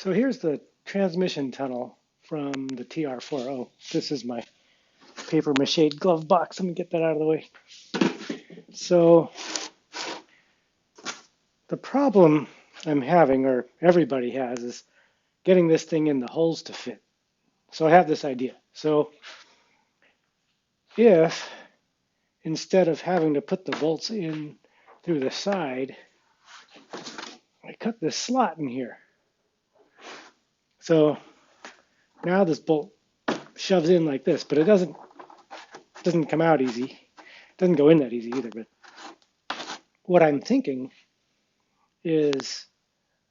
So here's the transmission tunnel from the TR4. Oh, this is my paper mache glove box. Let me get that out of the way. So the problem I'm having, or everybody has, is getting this thing in the holes to fit. So I have this idea. So if instead of having to put the bolts in through the side, I cut this slot in here. So now this bolt shoves in like this, but it doesn't come out easy. It doesn't go in that easy either. But what I'm thinking is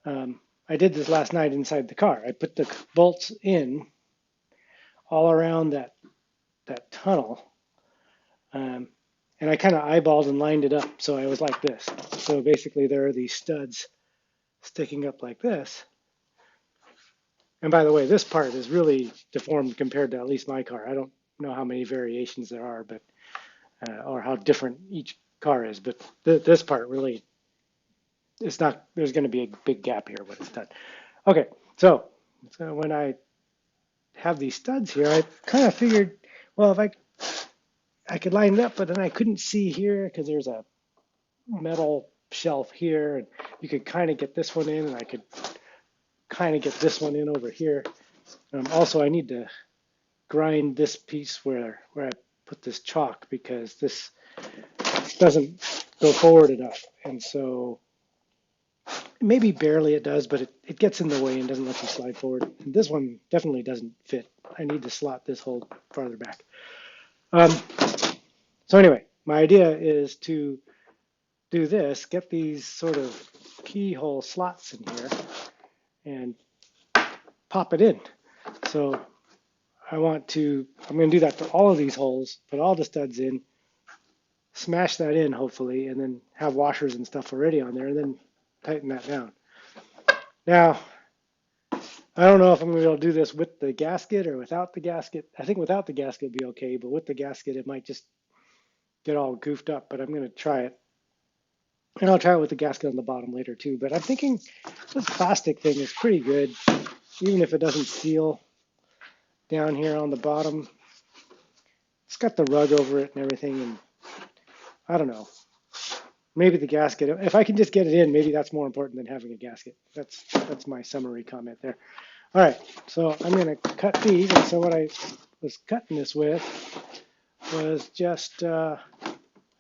I did this last night inside the car. I put the bolts in all around that tunnel, and I kind of eyeballed and lined it up so I was like this. So basically there are these studs sticking up like this. And by the way, this part is really deformed compared to at least my car. I don't know how many variations there are, but or how different each car is, but this part really, it's not, there's going to be a big gap here when it's done. Okay, so when I have these studs here, I kind of figured, well, if I could line it up, but then I couldn't see here because there's a metal shelf here, and you could kind of get this one in, and I could kind of get this one in over here. Also, I need to grind this piece where I put this chalk because this doesn't go forward enough, and so maybe barely it does, but it gets in the way and doesn't let you slide forward. And this one definitely doesn't fit. I need to slot this hole farther back. So anyway, my idea is to do this, get these sort of keyhole slots in here and pop it in. So I'm going to do that to all of these holes, put all the studs in, smash that in hopefully, and then have washers and stuff already on there, and then tighten that down. Now, I don't know if I'm going to be able to do this with the gasket or without the gasket. I think without the gasket would be okay, but with the gasket it might just get all goofed up, but I'm going to try it. And I'll try it with the gasket on the bottom later too. But I'm thinking this plastic thing is pretty good, even if it doesn't seal down here on the bottom. It's got the rug over it and everything, and I don't know. Maybe the gasket, if I can just get it in, maybe that's more important than having a gasket. That's my summary comment there. All right, so I'm going to cut these. And so what I was cutting this with was just a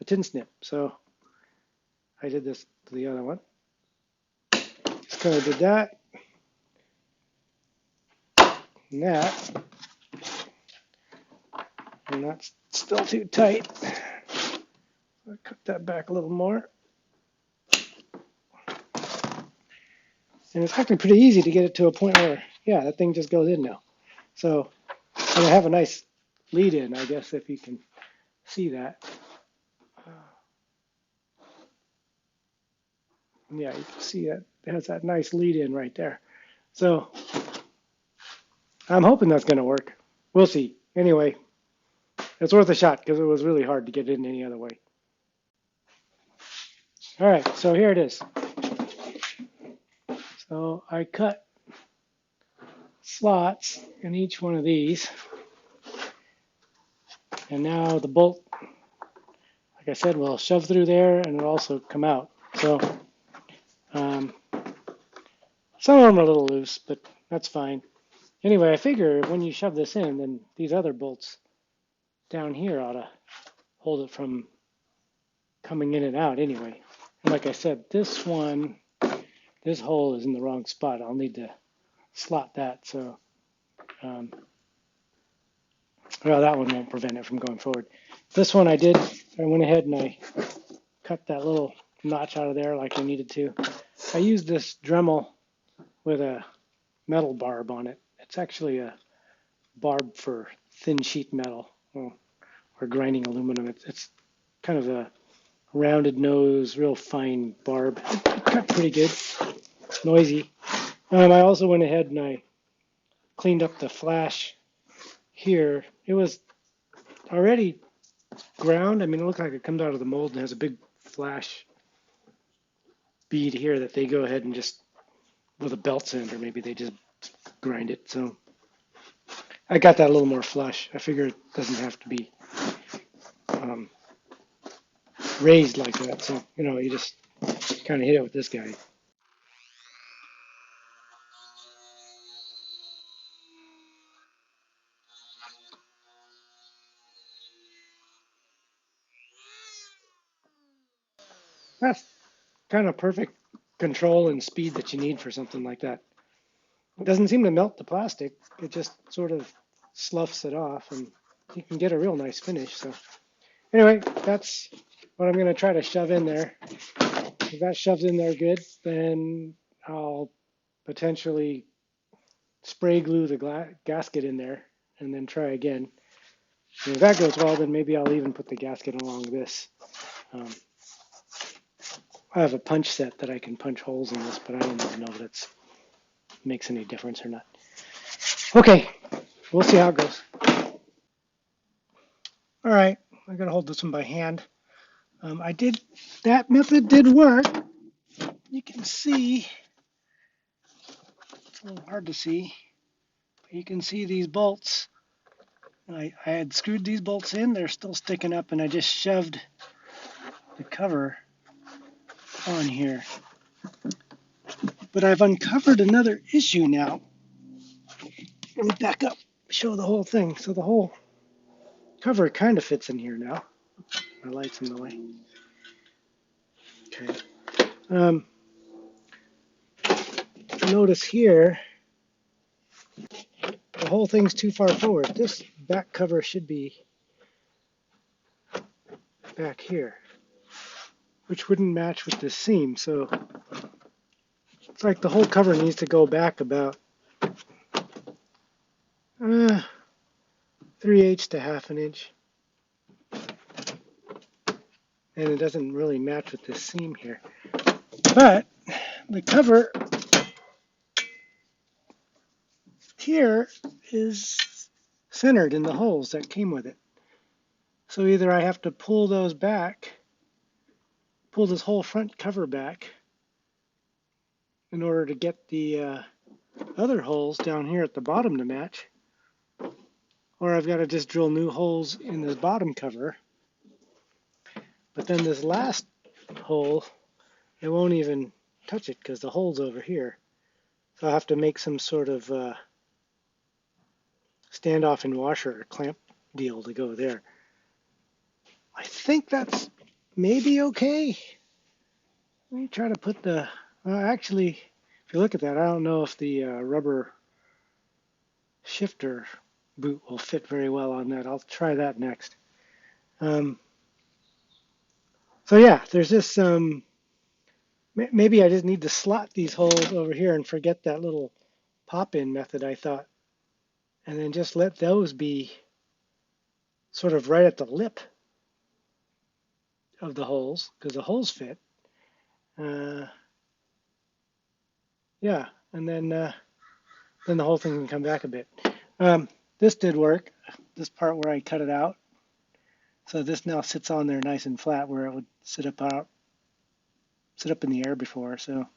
tin snip. So I did this to the other one. Just kind of did that. And that. And that's still too tight. I'll cut that back a little more. And it's actually pretty easy to get it to a point where, yeah, that thing just goes in now. So and I have a nice lead in, I guess, if you can see that. Yeah, you can see that it has that nice lead in right there. So I'm hoping that's going to work. We'll see. Anyway, it's worth a shot because it was really hard to get it in any other way. All right, so here it is. So I cut slots in each one of these. And now the bolt, like I said, will shove through there and it'll also come out. So some of them are a little loose, but that's fine. Anyway, I figure when you shove this in, then these other bolts down here ought to hold it from coming in and out anyway. And like I said, this one, this hole is in the wrong spot. I'll need to slot that. So, well, that one won't prevent it from going forward. This one I went ahead and I cut that little notch out of there like I needed to. I used this Dremel with a metal barb on it. It's actually a barb for thin sheet metal or grinding aluminum. It's kind of a rounded nose, real fine barb. It cut pretty good. It's noisy. I also went ahead and I cleaned up the flash here. It was already ground. I mean, it looked like it comes out of the mold and has a big flash bead here that they go ahead and just with a belt sander. Maybe they just grind it. So I got that a little more flush. I figure it doesn't have to be um, raised like that. So, you just kind of hit it with this guy. That's kind of perfect control and speed that you need for something like that. It doesn't seem to melt the plastic. It just sort of sloughs it off, and you can get a real nice finish. So anyway, that's what I'm going to try to shove in there. If that shoves in there good, then I'll potentially spray glue the gasket in there and then try again. And if that goes well, then maybe I'll even put the gasket along this. Um, I have a punch set that I can punch holes in this, but I don't even know if that makes any difference or not. Okay, we'll see how it goes. All right, I'm gonna hold this one by hand. That method did work. You can see, it's a little hard to see, but you can see these bolts. I had screwed these bolts in, they're still sticking up, and I just shoved the cover on here. But I've uncovered another issue now. Let me back up, show the whole thing. So the whole cover kind of fits in here now. My light's in the way. Okay. Notice here, the whole thing's too far forward. This back cover should be back here, which wouldn't match with this seam. So it's like the whole cover needs to go back about 3/8 to half an inch. And it doesn't really match with this seam here. But the cover here is centered in the holes that came with it. So either I have to pull those back, pull this whole front cover back in order to get the other holes down here at the bottom to match, or I've got to just drill new holes in this bottom cover. But then this last hole, it won't even touch it because the hole's over here. So I'll have to make some sort of standoff and washer or clamp deal to go there. I think that's maybe okay. Let me try to put the, actually, if you look at that, I don't know if the rubber shifter boot will fit very well on that. I'll try that next. So yeah, there's this, maybe I just need to slot these holes over here and forget that little pop-in method I thought, and then just let those be sort of right at the lip of the holes, because the holes fit. Yeah, and then the whole thing can come back a bit. This did work, this part where I cut it out. So this now sits on there nice and flat where it would sit up in the air before. So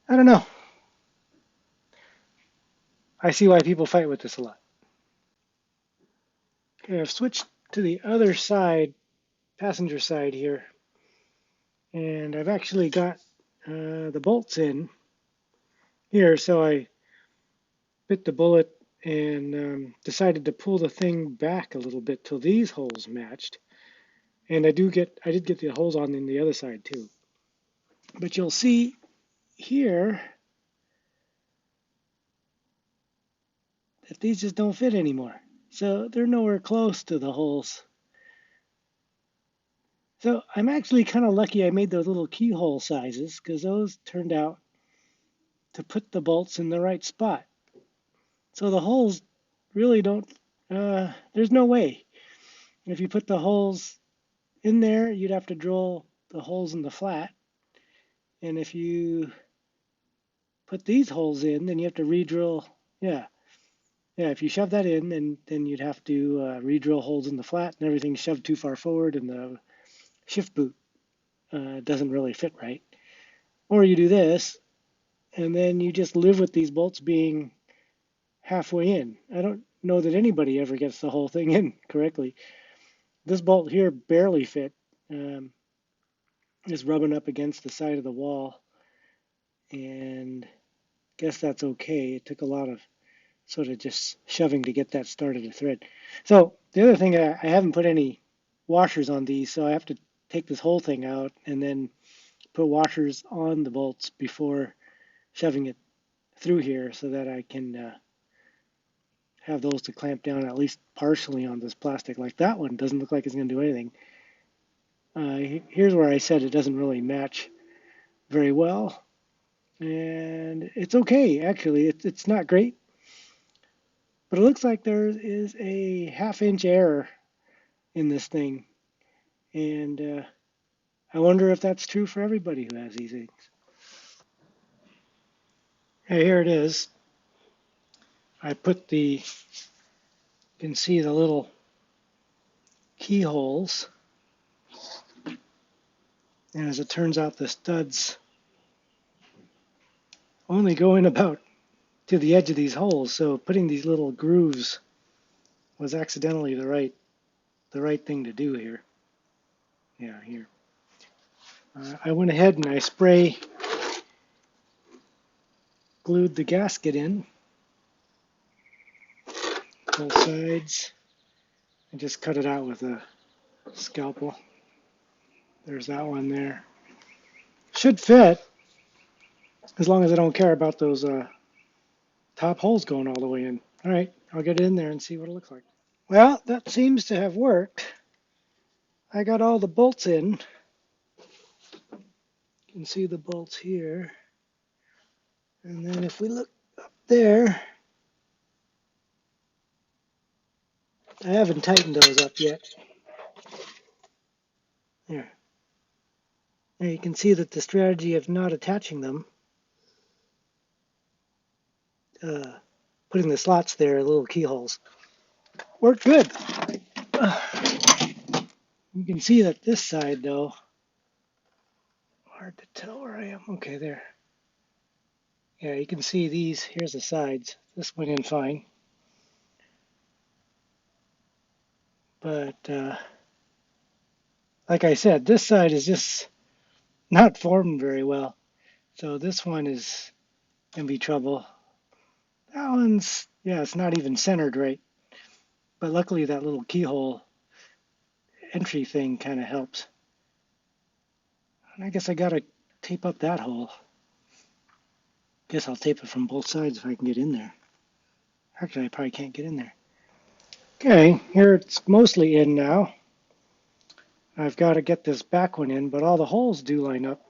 I don't know. I see why people fight with this a lot. Okay, I've switched to the other side, passenger side here, and I've actually got the bolts in here. So I bit the bullet and decided to pull the thing back a little bit till these holes matched. And I did get the holes on in the other side too. But you'll see here that these just don't fit anymore. So they're nowhere close to the holes. So I'm actually kind of lucky I made those little keyhole sizes because those turned out to put the bolts in the right spot. So the holes really don't, there's no way. If you put the holes in there, you'd have to drill the holes in the flat. And if you put these holes in, then you have to re-drill. Yeah, if you shove that in, then you'd have to re-drill holes in the flat, and everything's shoved too far forward, and the shift boot doesn't really fit right. Or you do this, and then you just live with these bolts being halfway in. I don't know that anybody ever gets the whole thing in correctly. This bolt here barely fit. Um, is rubbing up against the side of the wall, and guess that's okay. It took a lot of sort of just shoving to get that started to thread. So the other thing, I haven't put any washers on these, so I have to take this whole thing out and then put washers on the bolts before shoving it through here so that I can have those to clamp down at least partially on this plastic. Like that one doesn't look like it's going to do anything. Here's where I said it doesn't really match very well. And it's okay, actually. It's not great, but it looks like there is a half-inch error in this thing. And I wonder if that's true for everybody who has these things. Hey, here it is. I put you can see the little keyholes. And as it turns out, the studs only go in about to the edge of these holes. So putting these little grooves was accidentally the right thing to do here. Yeah, here. I went ahead and I spray glued the gasket in both sides and just cut it out with a scalpel. There's that one there. Should fit as long as I don't care about those top holes going all the way in. All right, I'll get it in there and see what it looks like. Well, that seems to have worked. I got all the bolts in. You can see the bolts here. And then if we look up there, I haven't tightened those up yet. There. Now you can see that the strategy of not attaching them, putting the slots there, little keyholes, worked good. You can see that this side, though, hard to tell where I am. Okay, there. Yeah, you can see these. Here's the sides. This went in fine. But like I said, this side is just not formed very well. So this one is going to be trouble. That one's, yeah, it's not even centered right. But luckily that little keyhole entry thing kind of helps. And I guess I got to tape up that hole. Guess I'll tape it from both sides if I can get in there. Actually, I probably can't get in there. Okay, here it's mostly in now. I've got to get this back one in, but all the holes do line up.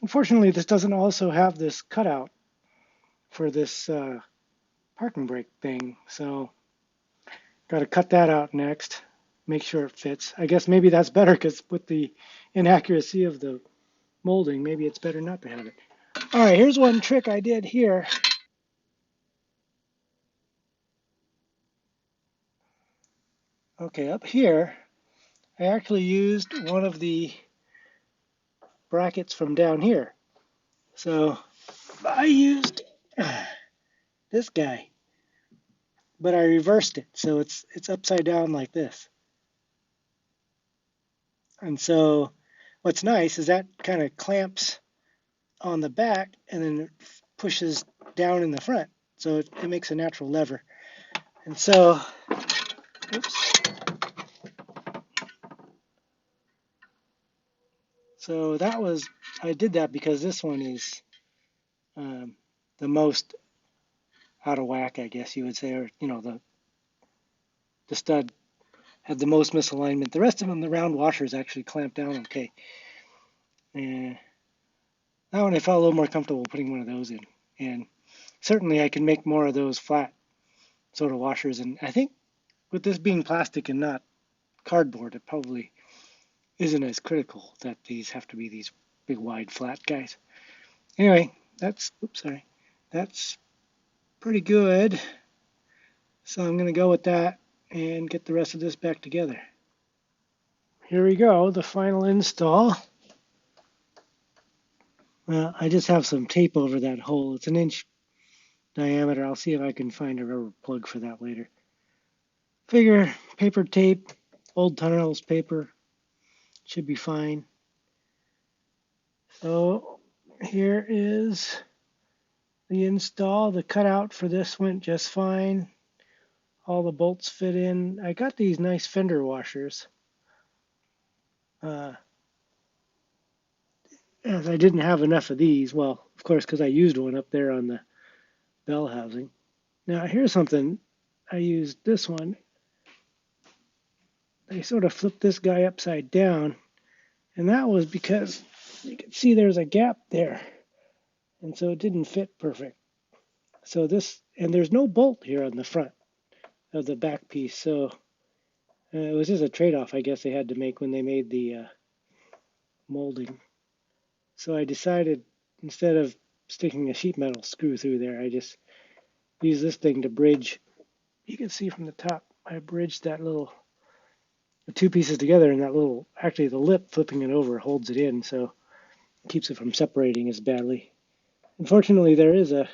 Unfortunately, this doesn't also have this cutout for this parking brake thing, so got to cut that out next, make sure it fits. I guess maybe that's better because with the inaccuracy of the molding, maybe it's better not to have it. All right, here's one trick I did here. Okay, up here, I actually used one of the brackets from down here. So I used this guy, but I reversed it, so it's upside down like this. And so what's nice is that kind of clamps on the back and then it pushes down in the front. So it makes a natural lever. And so, oops. So that was, I did that because this one is the most out of whack, I guess you would say, or, you know, the stud had the most misalignment. The rest of them, the round washers actually clamped down okay. And that one I felt a little more comfortable putting one of those in. And certainly I can make more of those flat sort of washers. And I think with this being plastic and not cardboard, it probably isn't as critical that these have to be these big wide flat guys. Anyway, that's, oops, sorry, that's pretty good. So I'm going to go with that and get the rest of this back together. Here we go, the final install. I just have some tape over that hole. It's an inch diameter. I'll see if I can find a rubber plug for that later. Figure paper tape, old tunnels paper, should be fine. So here is the install. The cutout for this went just fine. All the bolts fit in. I got these nice fender washers. As I didn't have enough of these, well, of course, because I used one up there on the bell housing. Now, here's something. I used this one. I sort of flipped this guy upside down, and that was because you can see there's a gap there, and so it didn't fit perfect. So this, and there's no bolt here on the front of the back piece, so it was just a trade-off, I guess, they had to make when they made the molding. So I decided, instead of sticking a sheet metal screw through there, I just used this thing to bridge. You can see from the top, I bridged that little, the two pieces together, and that little, actually the lip flipping it over holds it in, so it keeps it from separating as badly. Unfortunately, there is a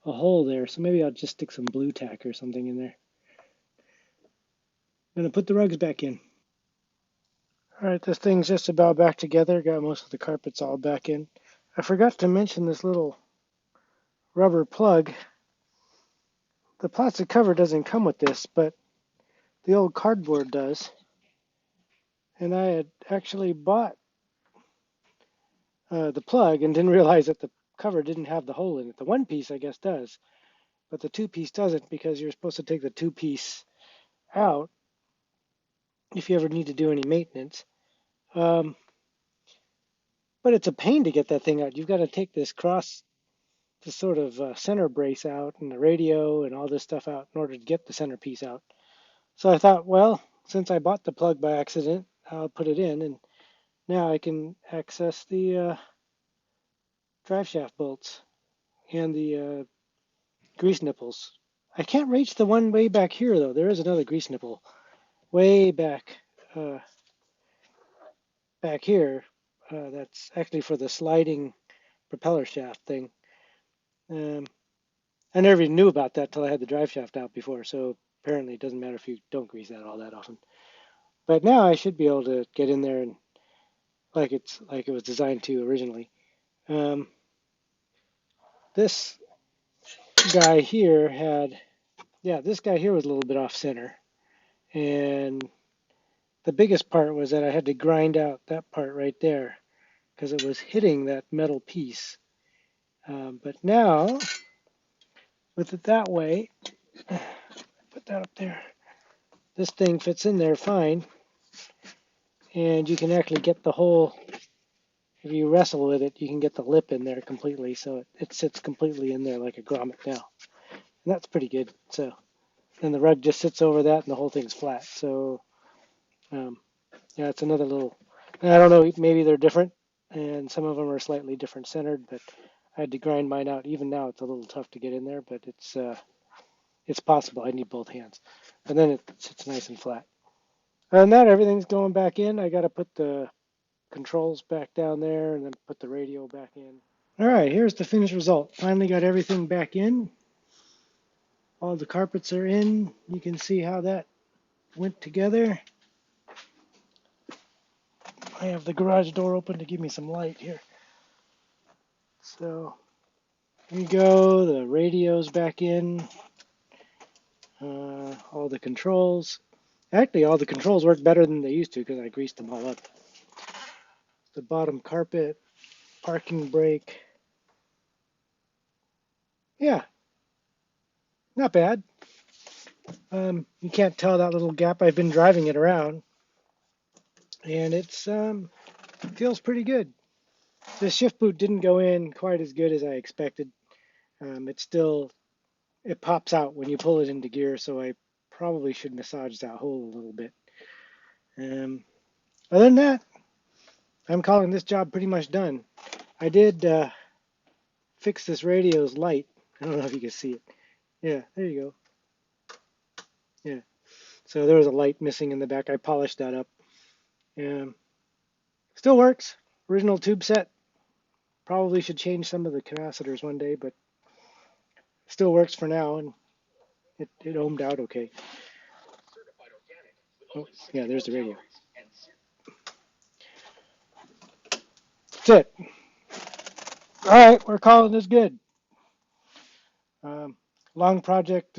hole there, so maybe I'll just stick some blue tack or something in there. I'm going to put the rugs back in. All right, this thing's just about back together. Got most of the carpets all back in. I forgot to mention this little rubber plug. The plastic cover doesn't come with this, but the old cardboard does. And I had actually bought the plug and didn't realize that the cover didn't have the hole in it. The one piece, I guess, does, but the two piece doesn't, because you're supposed to take the two piece out if you ever need to do any maintenance. Um, but it's a pain to get that thing out. You've got to take this sort of center brace out, and the radio and all this stuff out in order to get the centerpiece out. So I thought, well, since I bought the plug by accident, I'll put it in, and now I can access the drive shaft bolts and the grease nipples. I can't reach the one way back here, though. There is another grease nipple way uh, back here. That's actually for the sliding propeller shaft thing. Um, I never even knew about that till I had the drive shaft out before, so apparently it doesn't matter if you don't grease that all that often. But now I should be able to get in there and like it was designed to originally. Um, this guy here this guy here was a little bit off center, and the biggest part was that I had to grind out that part right there because it was hitting that metal piece. But now, with it that way, put that up there. This thing fits in there fine, and you can actually get the whole, if you wrestle with it, you can get the lip in there completely, so it sits completely in there like a grommet now. And that's pretty good. So, and the rug just sits over that, and the whole thing's flat. So, yeah, it's another little, I don't know, maybe they're different, and some of them are slightly different centered, but I had to grind mine out. Even now, it's a little tough to get in there, but it's possible. I need both hands. And then it sits nice and flat. Other than that, everything's going back in. I got to put the controls back down there and then put the radio back in. All right, here's the finished result. Finally got everything back in. All the carpets are in. You can see how that went together. I have the garage door open to give me some light here. So here you go. The radio's back in. All the controls. Actually, all the controls work better than they used to because I greased them all up. The bottom carpet, parking brake. Yeah, not bad. You can't tell that little gap. I've been driving it around, and it feels pretty good. The shift boot didn't go in quite as good as I expected. It pops out when you pull it into gear, so I probably should massage that hole a little bit. Other than that, I'm calling this job pretty much done. I did fix this radio's light. I don't know if you can see it. Yeah, there you go. Yeah. So there was a light missing in the back. I polished that up. Still works. Original tube set. Probably should change some of the capacitors one day, but still works for now, and it ohmed out okay. Oh, yeah, there's the radio. That's it. All right, we're calling this good. Um, long project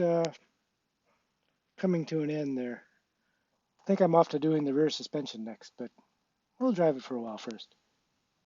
coming to an end there. I think I'm off to doing the rear suspension next, but we'll drive it for a while first.